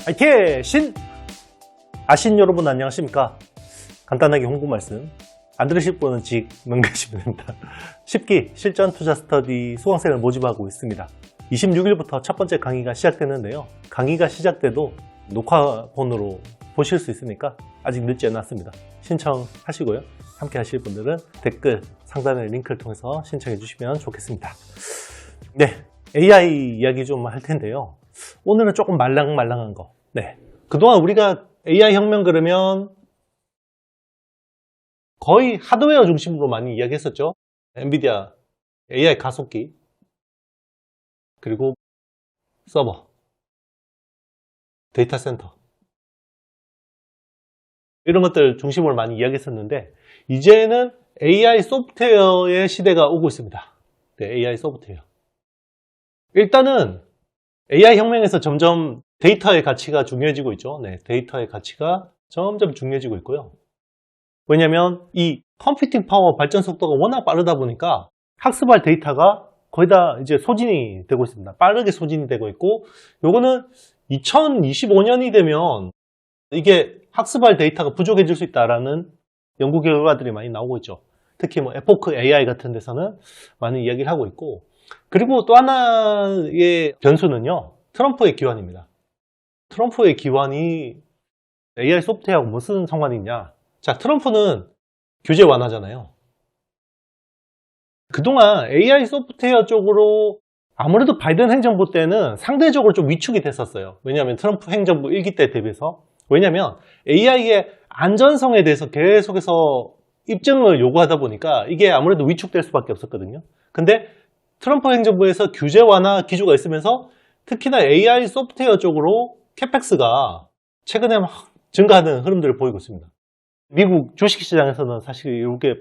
IT 아신 여러분 안녕하십니까? 간단하게 홍보 말씀 안 들으실 분은 직 넘기시면 됩니다. 10기 실전 투자 스터디 수강생을 모집하고 있습니다. 26일부터 첫 번째 강의가 시작되는데요. 강의가 시작돼도 녹화본으로 보실 수 있으니까 아직 늦지 않았습니다. 신청하시고요. 함께 하실 분들은 댓글 상단의 링크를 통해서 신청해 주시면 좋겠습니다. 네, AI 이야기 좀 할 텐데요. 오늘은 조금 말랑말랑한 거. 네, 그동안 우리가 AI 혁명 그러면 거의 하드웨어 중심으로 많이 이야기했었죠. 엔비디아 AI 가속기, 그리고 서버, 데이터 센터 이런 것들 중심으로 많이 이야기했었는데 이제는 AI 소프트웨어의 시대가 오고 있습니다. 네, AI 소프트웨어. 일단은 AI 혁명에서 점점 데이터의 가치가 중요해지고 있죠. 네, 데이터의 가치가 점점 중요해지고 있고요. 왜냐하면 이 컴퓨팅 파워 발전 속도가 워낙 빠르다 보니까 학습할 데이터가 거의 다 이제 소진이 되고 있습니다. 빠르게 소진이 되고 있고, 요거는 2025년이 되면 이게 학습할 데이터가 부족해질 수 있다라는 연구 결과들이 많이 나오고 있죠. 특히 뭐 에포크 AI 같은 데서는 많은 이야기를 하고 있고, 그리고 또 하나의 변수는요, 트럼프의 기환입니다. 트럼프의 기환이 AI 소프트웨어하고 무슨 상관이 있냐? 자, 트럼프는 규제 완화잖아요. 그동안 AI 소프트웨어 쪽으로 아무래도 바이든 행정부 때는 상대적으로 좀 위축이 됐었어요. 왜냐하면 트럼프 행정부 1기 때 대비해서. 왜냐하면 AI의 안전성에 대해서 계속해서 입증을 요구하다 보니까 이게 아무래도 위축될 수밖에 없었거든요. 근데 트럼프 행정부에서 규제 완화 기조가 있으면서 특히나 AI 소프트웨어 쪽으로 캐펙스가 최근에 막 증가하는 흐름들을 보이고 있습니다. 미국 주식시장에서는 사실 이렇게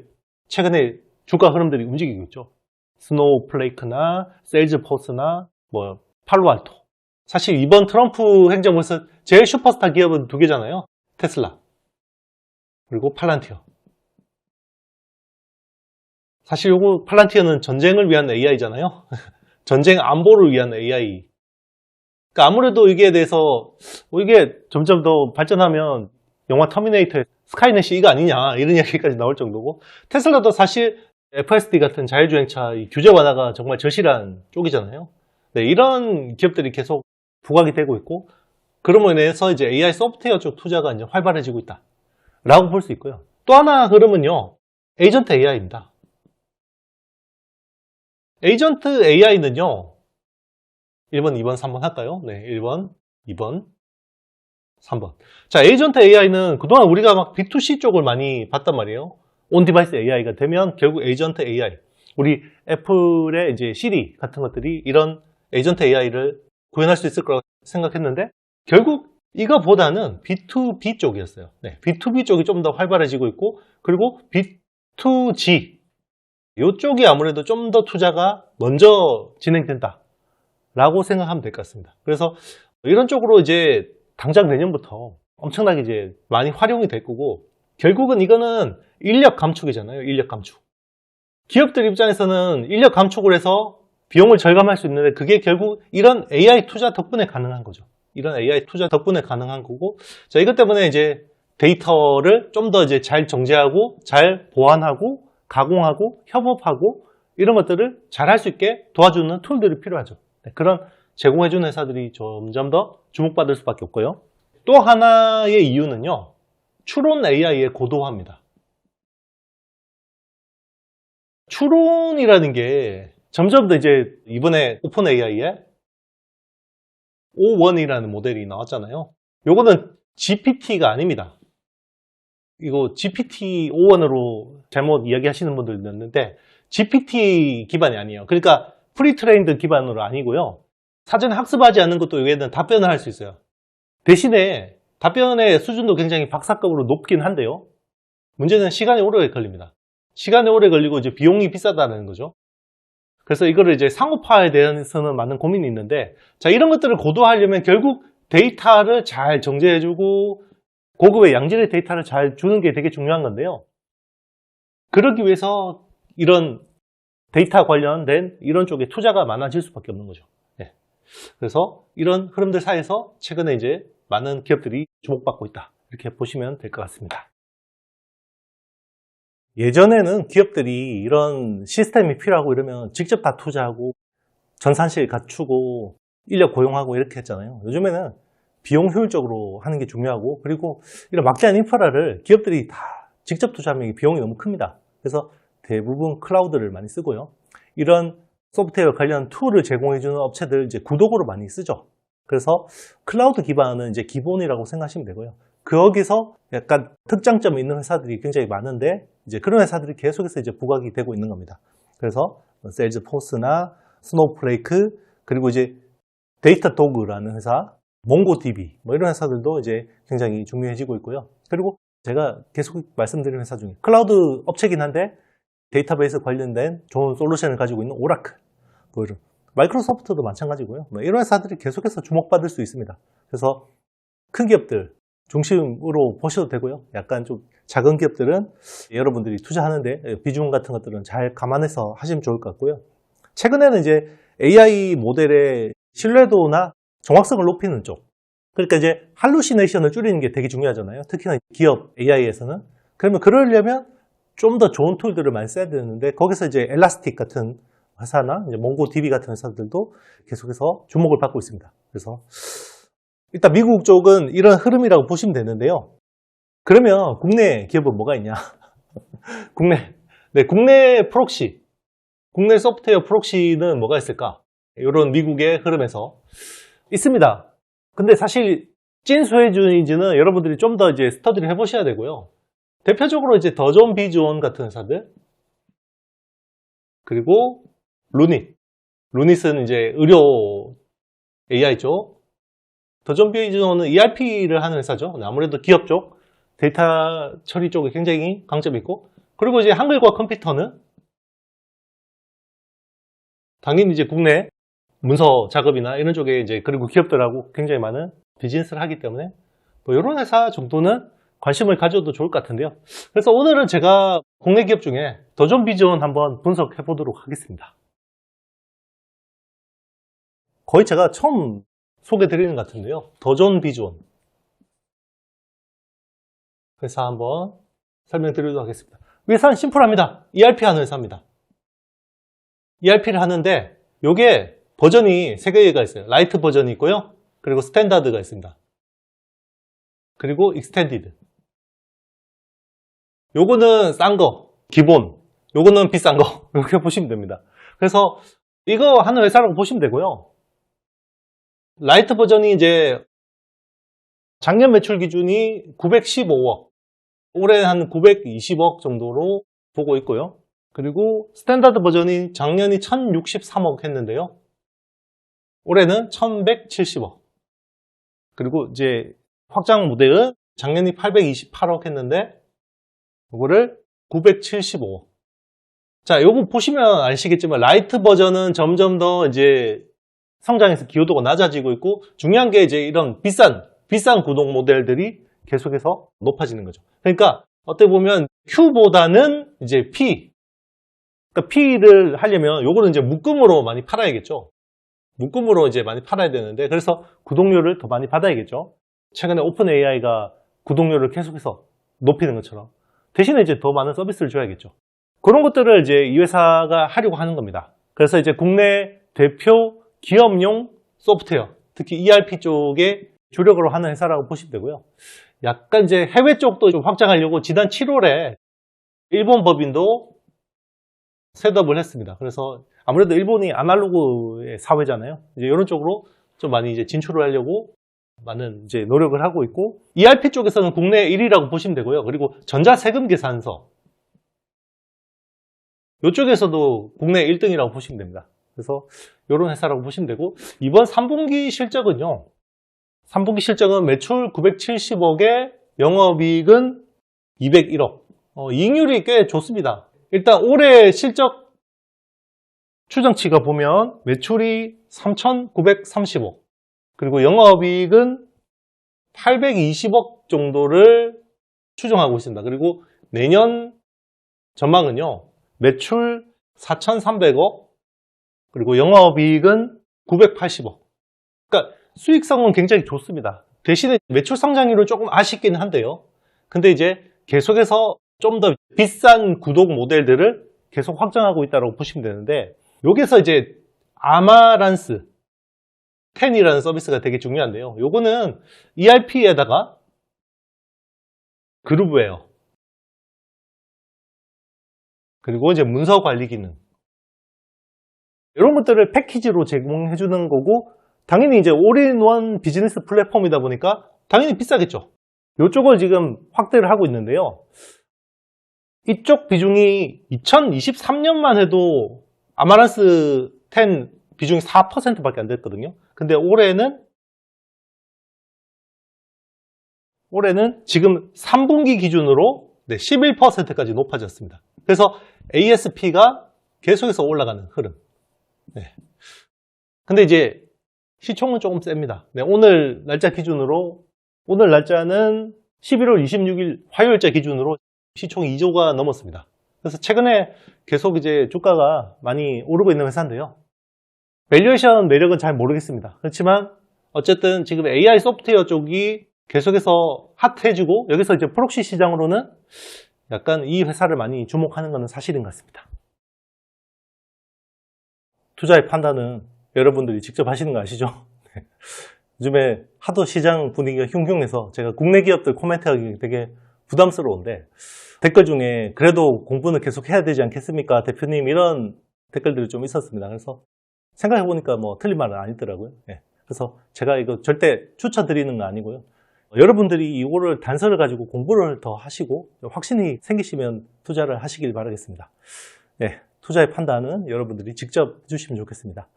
최근에 주가 흐름들이 움직이고 있죠. 스노우플레이크나 세일즈포스나 뭐 팔로알토. 사실 이번 트럼프 행정부에서 제일 슈퍼스타 기업은 두 개잖아요. 테슬라 그리고 팔란티어. 사실 요거 팔란티어는 전쟁을 위한 AI잖아요. 전쟁 안보를 위한 AI. 그러니까 아무래도 이게 대해서 이게 점점 더 발전하면 영화 터미네이터의 스카이넷이 이거 아니냐 이런 이야기까지 나올 정도고, 테슬라도 사실 FSD 같은 자율주행차 규제 완화가 정말 절실한 쪽이잖아요. 네, 이런 기업들이 계속 부각이 되고 있고, 그럼으로 인해서 이제 AI 소프트웨어 쪽 투자가 이제 활발해지고 있다 라고 볼 수 있고요. 또 하나 흐름은요, 에이전트 AI입니다. 에이전트 AI는요, 1번, 2번, 3번 할까요? 네, 1번, 2번, 3번. 자, 에이전트 AI는 그동안 우리가 막 B2C 쪽을 많이 봤단 말이에요. 온디바이스 AI가 되면 결국 에이전트 AI. 우리 애플의 이제 시리 같은 것들이 이런 에이전트 AI를 구현할 수 있을 거라고 생각했는데, 결국 이거보다는 B2B 쪽이었어요. 네, B2B 쪽이 좀 더 활발해지고 있고, 그리고 B2G 이쪽이 아무래도 좀 더 투자가 먼저 진행된다 라고 생각하면 될 것 같습니다. 그래서 이런 쪽으로 이제 당장 내년부터 엄청나게 이제 많이 활용이 될 거고, 결국은 이거는 인력 감축이잖아요. 인력 감축. 기업들 입장에서는 인력 감축을 해서 비용을 절감할 수 있는데, 그게 결국 이런 AI 투자 덕분에 가능한 거죠. 이런 AI 투자 덕분에 가능한 거고, 자, 이것 때문에 이제 데이터를 좀 더 이제 잘 정제하고 잘 보완하고 가공하고 협업하고 이런 것들을 잘 할 수 있게 도와주는 툴들이 필요하죠. 네, 그런 제공해주는 회사들이 점점 더 주목받을 수밖에 없고요. 또 하나의 이유는요, 추론 AI의 고도화입니다. 추론이라는 게 점점 더 이제 이번에 오픈 AI에 O1이라는 모델이 나왔잖아요. 요거는 GPT가 아닙니다. 이거 GPT O1으로 잘못 이야기하시는 분들 있는데 GPT 기반이 아니에요. 그러니까 프리트레인드 기반으로 아니고요. 사전에 학습하지 않는 것도 얘는 답변을 할 수 있어요. 대신에 답변의 수준도 굉장히 박사급으로 높긴 한데요. 문제는 시간이 오래 걸립니다. 시간이 오래 걸리고 이제 비용이 비싸다는 거죠. 그래서 이거를 이제 상업화에 대해서는 많은 고민이 있는데, 자, 이런 것들을 고도화하려면 결국 데이터를 잘 정제해주고 고급의 양질의 데이터를 잘 주는 게 되게 중요한 건데요. 그러기 위해서 이런 데이터 관련된 이런 쪽에 투자가 많아질 수밖에 없는 거죠. 네. 그래서 이런 흐름들 사이에서 최근에 이제 많은 기업들이 주목받고 있다. 이렇게 보시면 될 것 같습니다. 예전에는 기업들이 이런 시스템이 필요하고 이러면 직접 다 투자하고 전산실 갖추고 인력 고용하고 이렇게 했잖아요. 요즘에는 비용 효율적으로 하는 게 중요하고, 그리고 이런 막대한 인프라를 기업들이 다 직접 투자하면 비용이 너무 큽니다. 그래서 대부분 클라우드를 많이 쓰고요. 이런 소프트웨어 관련 툴을 제공해주는 업체들 이제 구독으로 많이 쓰죠. 그래서 클라우드 기반은 이제 기본이라고 생각하시면 되고요. 거기서 약간 특장점이 있는 회사들이 굉장히 많은데, 이제 그런 회사들이 계속해서 이제 부각이 되고 있는 겁니다. 그래서 세일즈포스나 스노우플레이크, 그리고 이제 데이터도그라는 회사, 몽고DB 뭐 이런 회사들도 이제 굉장히 중요해지고 있고요. 그리고 제가 계속 말씀드리는 회사 중에 클라우드 업체긴 한데 데이터베이스 관련된 좋은 솔루션을 가지고 있는 오라클, 뭐 이런 마이크로소프트도 마찬가지고요. 뭐 이런 회사들이 계속해서 주목받을 수 있습니다. 그래서 큰 기업들 중심으로 보셔도 되고요. 약간 좀 작은 기업들은 여러분들이 투자하는데 비중 같은 것들은 잘 감안해서 하시면 좋을 것 같고요. 최근에는 이제 AI 모델의 신뢰도나 정확성을 높이는 쪽, 그러니까 이제 할루시네이션을 줄이는 게 되게 중요하잖아요. 특히나 기업 AI에서는. 그러면 그러려면 좀 더 좋은 툴들을 많이 써야 되는데, 거기서 이제 엘라스틱 같은 회사나 이제 몽고DB 같은 회사들도 계속해서 주목을 받고 있습니다. 그래서 일단 미국 쪽은 이런 흐름이라고 보시면 되는데요. 그러면 국내 기업은 뭐가 있냐? 국내 프록시, 국내 소프트웨어 프록시는 뭐가 있을까? 이런 미국의 흐름에서 있습니다. 근데 사실 찐수혜주의지는 여러분들이 좀 더 이제 스터디를 해보셔야 되고요. 대표적으로 이제 더존 비즈원 같은 회사들, 그리고 루닛은 이제 의료 AI 쪽, 더존 비즈원은 ERP를 하는 회사죠. 아무래도 기업 쪽, 데이터 처리 쪽에 굉장히 강점이 있고, 그리고 이제 한글과 컴퓨터는 당연히 이제 국내 문서 작업이나 이런 쪽에 이제, 그리고 기업들하고 굉장히 많은 비즈니스를 하기 때문에 뭐 이런 회사 정도는 관심을 가져도 좋을 것 같은데요. 그래서 오늘은 제가 국내 기업 중에 더존 비즈원 한번 분석해 보도록 하겠습니다. 거의 제가 처음 소개 드리는 것 같은데요. 더존 비즈원 회사 한번 설명드리도록 하겠습니다. 회사는 심플합니다. ERP 하는 회사입니다. ERP를 하는데 이게 버전이 3개가 있어요. 라이트 버전이 있고요. 그리고 스탠다드가 있습니다. 그리고 익스텐디드. 요거는 싼 거, 기본. 요거는 비싼 거. 이렇게 보시면 됩니다. 그래서 이거 하는 회사라고 보시면 되고요. 라이트 버전이 이제 작년 매출 기준이 915억. 올해 한 920억 정도로 보고 있고요. 그리고 스탠다드 버전이 작년이 1063억 했는데요. 올해는 1170억. 그리고 이제 확장 모델은 작년이 828억 했는데 이거를 975억. 자, 요거 보시면 아시겠지만 라이트 버전은 점점 더 이제 성장해서 기여도가 낮아지고 있고, 중요한 게 이제 이런 비싼 구독 모델들이 계속해서 높아지는 거죠. 그러니까 어떻게 보면 Q보다는 이제 P, 그러니까 P를 하려면 요거는 이제 묶음으로 많이 팔아야겠죠. 묶음으로 이제 많이 팔아야 되는데, 그래서 구독료를 더 많이 받아야겠죠. 최근에 오픈 AI가 구독료를 계속해서 높이는 것처럼 대신에 이제 더 많은 서비스를 줘야겠죠. 그런 것들을 이제 이 회사가 하려고 하는 겁니다. 그래서 이제 국내 대표 기업용 소프트웨어, 특히 ERP 쪽에 주력으로 하는 회사라고 보시면 되고요. 약간 이제 해외 쪽도 좀 확장하려고 지난 7월에 일본 법인도 셋업을 했습니다. 그래서 아무래도 일본이 아날로그의 사회잖아요. 이제 이런 쪽으로 좀 많이 이제 진출을 하려고 많은 이제 노력을 하고 있고, ERP 쪽에서는 국내 1위라고 보시면 되고요. 그리고 전자세금 계산서, 이쪽에서도 국내 1등이라고 보시면 됩니다. 그래서 이런 회사라고 보시면 되고, 이번 3분기 실적은요. 3분기 실적은 매출 970억에 영업이익은 201억. 이익률이 꽤 좋습니다. 일단 올해 실적 추정치가 보면 매출이 3,930억, 그리고 영업이익은 820억 정도를 추정하고 있습니다. 그리고 내년 전망은요, 매출 4,300억, 그리고 영업이익은 980억. 그러니까 수익성은 굉장히 좋습니다. 대신에 매출 성장률은 조금 아쉽긴 한데요. 근데 이제 계속해서 좀 더 비싼 구독 모델들을 계속 확장하고 있다고 보시면 되는데, 여기서 이제 아마란스 10이라는 서비스가 되게 중요한데요. 요거는 ERP에다가 그룹웨어, 그리고 이제 문서 관리 기능, 이런 것들을 패키지로 제공해 주는 거고, 당연히 이제 올인원 비즈니스 플랫폼이다 보니까 당연히 비싸겠죠. 이쪽을 지금 확대를 하고 있는데요. 이쪽 비중이 2023년만 해도 아마란스 10 비중이 4%밖에 안 됐거든요. 근데 올해는 지금 3분기 기준으로 11%까지 높아졌습니다. 그래서 ASP가 계속해서 올라가는 흐름. 네. 근데 이제 시총은 조금 셉니다. 네, 오늘 날짜 기준으로, 오늘 날짜는 11월 26일 화요일자 기준으로 시총이 2조가 넘었습니다. 그래서 최근에 계속 이제 주가가 많이 오르고 있는 회사인데요. 밸류에이션 매력은 잘 모르겠습니다. 그렇지만 어쨌든 지금 AI 소프트웨어 쪽이 계속해서 핫해지고, 여기서 이제 프록시 시장으로는 약간 이 회사를 많이 주목하는 것은 사실인 것 같습니다. 투자의 판단은 여러분들이 직접 하시는 거 아시죠? 요즘에 하도 시장 분위기가 흉흉해서 제가 국내 기업들 코멘트하기 되게 부담스러운데, 댓글 중에 그래도 공부는 계속 해야 되지 않겠습니까? 대표님, 이런 댓글들이 좀 있었습니다. 그래서 생각해보니까 뭐 틀린 말은 아니더라고요. 그래서 제가 이거 절대 추천드리는 거 아니고요. 여러분들이 이거를 단서를 가지고 공부를 더 하시고 확신이 생기시면 투자를 하시길 바라겠습니다. 투자의 판단은 여러분들이 직접 해주시면 좋겠습니다.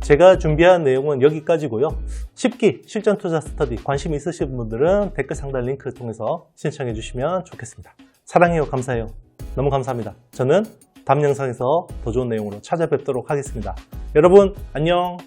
제가 준비한 내용은 여기까지고요. 10기 실전 투자 스터디 관심 있으신 분들은 댓글 상단 링크 통해서 신청해 주시면 좋겠습니다. 사랑해요. 감사해요. 너무 감사합니다. 저는 다음 영상에서 더 좋은 내용으로 찾아뵙도록 하겠습니다. 여러분 안녕.